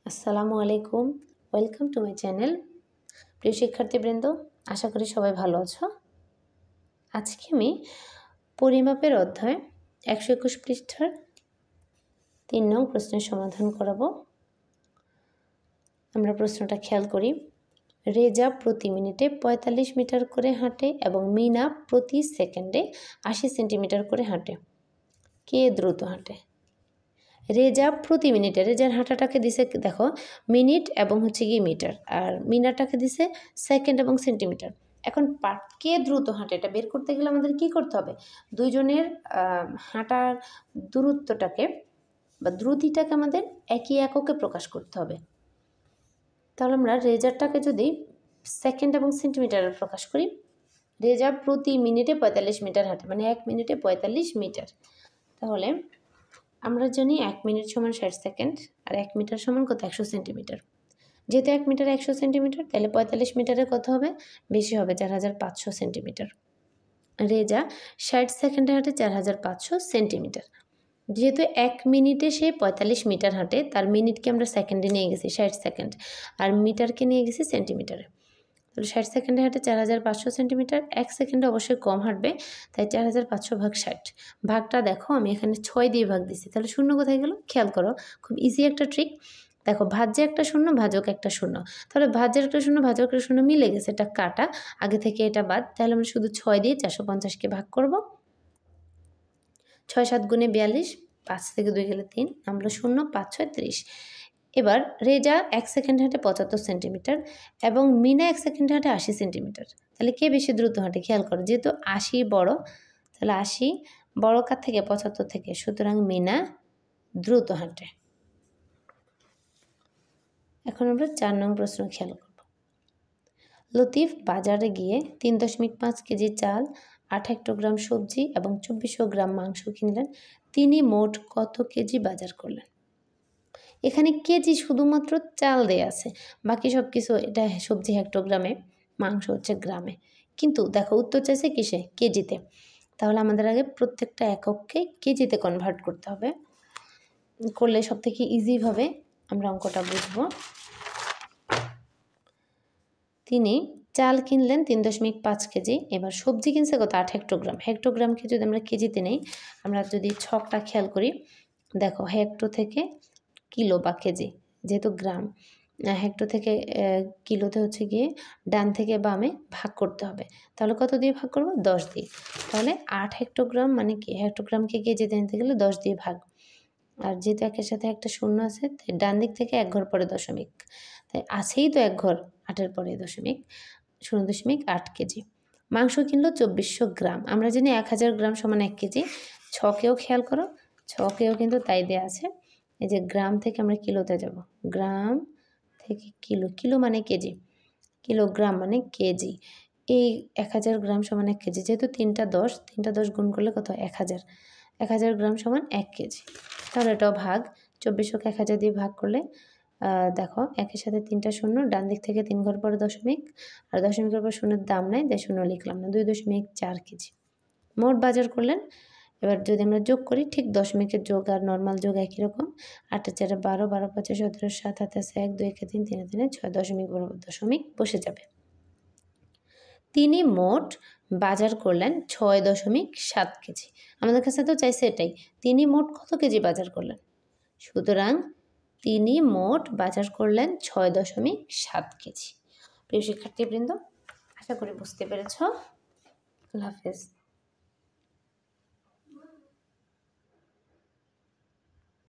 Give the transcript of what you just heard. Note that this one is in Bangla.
আসসালামু আলাইকুম, ওয়েলকাম টু মাই চ্যানেল। প্রিয় শিক্ষার্থীবৃন্দ, আশা করি সবাই ভালো আছো। আজকে আমি পরিমাপের অধ্যায় 121 পৃষ্ঠার 3 নং প্রশ্নের সমাধান করাবো। আমরা প্রশ্নটা খেয়াল করি। রেজা প্রতি মিনিটে 45 মিটার করে হাঁটে এবং মিনা প্রতি সেকেন্ডে 80 সেন্টিমিটার করে হাঁটে। কে দ্রুত হাঁটে? রেজা প্রতি মিনিটে, রেজার হাঁটাটাকে দিছে দেখো মিনিট এবং হচ্ছে গিয়ে মিটার, আর মিনারটাকে দিছে সেকেন্ড এবং সেন্টিমিটার। এখন কে দ্রুত হাঁটে এটা বের করতে গেলে আমাদের কি করতে হবে? দুইজনের হাঁটার দূরত্বটাকে বা দ্রুতিটাকে আমাদের একই এককে প্রকাশ করতে হবে। তাহলে আমরা রেজারটাকে যদি সেকেন্ড এবং সেন্টিমিটারে প্রকাশ করি, রেজা প্রতি মিনিটে 45 মিটার হাঁটে, মানে 1 মিনিটে 45 মিটার। তাহলে আমরা জানি 1 মিনিট সমান 60 সেকেন্ড, আর 1 মিটার সমান কত? 100 সেন্টিমিটার। যেহেতু 1 মিটার 100 সেন্টিমিটার, তাহলে 45 মিটারে কত হবে? বেশি হবে, 4500 সেন্টিমিটার। রেজা 60 সেকেন্ডে হাঁটে 4500 সেন্টিমিটার। যেহেতু 1 মিনিটে সে 45 মিটার হাঁটে, তার মিনিটকে আমরা সেকেন্ডে নিয়ে গেছি 60 সেকেন্ড, আর মিটারকে নিয়ে গেছি সেন্টিমিটারে। তাহলে 60 সেকেন্ডে হাঁটে 4500 সেন্টিমিটার, 1 সেকেন্ডে অবশ্যই কম হাঁটবে, তাই 4500 ভাগ 60। ভাগটা দেখো আমি এখানে 6 দিয়ে ভাগ দিছি, তাহলে শূন্য কোথায় গেল? খেয়াল করো, খুব ইজি একটা ট্রিক। দেখো ভাজ্যে একটা শূন্য, ভাজক একটা শূন্য, তাহলে ভাজ্যের একটা শূন্য ভাজক একটা শূন্য মিলে গেছে, এটা কাটা, আগে থেকে এটা বাদ। তাহলে আমরা শুধু 6 দিয়ে 450কে ভাগ করব। 6 7 গুণে 42, 5 থেকে 2 গেলে 3, আমরা শূন্য, 5 6 30। এবার রেজা 1 সেকেন্ড হাঁটে 75 সেন্টিমিটার এবং মিনা 1 সেকেন্ড হাঁটে 80 সেন্টিমিটার। তাহলে কে বেশি দ্রুত হাঁটে? খেয়াল করো, যেহেতু 80 বড়, তাহলে 80 বড় কার থেকে? 75 থেকে, সুতরাং মিনা দ্রুত হাঁটে। এখন আমরা 4 নং প্রশ্ন খেয়াল করব। লতিফ বাজারে গিয়ে 3.5 কেজি চাল, 8 হেক্টোগ্রাম সবজি এবং 2400 গ্রাম মাংস কিনলেন। তিনি মোট কত কেজি বাজার করলেন? এখানে কেজি শুধুমাত্র চাল দেয়া আছে, বাকি সব কিছু, এটা সবজি হেক্টোগ্রামে, মাংস হচ্ছে গ্রামে, কিন্তু দেখো উত্তর চাইছে কিসে? কেজিতে। তাহলে আমাদের আগে প্রত্যেকটা একককে কেজিতে কনভার্ট করতে হবে, করলে সব থেকে ইজিভাবে আমরা অঙ্কটা বুঝব। তিনি চাল কিনলেন 3.5 কেজি, এবার সবজি কিনছে কত? 8 হেক্টোগ্রাম। হেক্টোগ্রামকে যদি আমরা কেজিতে নেই, আমরা যদি ছকটা খেয়াল করি, দেখো হেক্টো থেকে কিলো বা কেজি, যেহেতু গ্রাম, হেক্টো থেকে কিলোতে হচ্ছে গিয়ে ডান থেকে বামে ভাগ করতে হবে। তাহলে কত দিয়ে ভাগ করব? 10 দিয়ে। তাহলে 8 হেক্টোগ্রাম মানে কি? হেক্টোগ্রামকে কেজিতে নিতে গেলে 10 দিয়ে ভাগ, আর যেহেতু একের সাথে একটা শূন্য আছে, তাই ডান দিক থেকে 1 ঘর পরে দশমিক, তাই আছেই তো 1 ঘর, 8-এর পরে দশমিক, 0.8 কেজি। মাংস কিনলো 2400 গ্রাম, আমরা জানি 1000 গ্রাম সমান 1 কেজি। ছকেও খেয়াল করো, ছকেও কিন্তু তাই দেওয়া আছে। এই যে গ্রাম থেকে আমরা কিলোতে যাব, গ্রাম থেকে কিলো, কিলো মানে কেজি, কিলোগ্রাম মানে কেজি। এই 1000 গ্রাম সমান 1 কেজি, যেহেতু 3টা 10 গুণ করলে কত? 1000, 1000 গ্রাম সমান 1 কেজি। তাহলে এটাও ভাগ, 2400কে 1000 দিয়ে ভাগ করলে দেখো একের সাথে 3টা শূন্য, ডান দিক থেকে 3 ঘর পরে দশমিক, আর দশমিকের পর শূন্যের দাম নাই, তাই শূন্য লিখলাম না, 2.4 কেজি মোট বাজার করলেন। এবার যদি আমরা যোগ করি, ঠিক দশমিকের যোগ আর নর্মাল যোগ একই রকম, 8 4 12, 12 5 17, 7 7 1, 2 1 3, 3 3 6, দশমিক বরাবর দশমিক বসে যাবে। তিনি মোট বাজার করলেন 6.7 কেজি। আমাদের কাছে তো চাইছে এটাই, তিনি মোট কত কেজি বাজার করলেন? সুতরাং তিনি মোট বাজার করলেন 6.7 কেজি। প্রিয় শিক্ষার্থীবৃন্দ, আশা করি বুঝতে পেরেছ। আল্লাহ হাফেজ।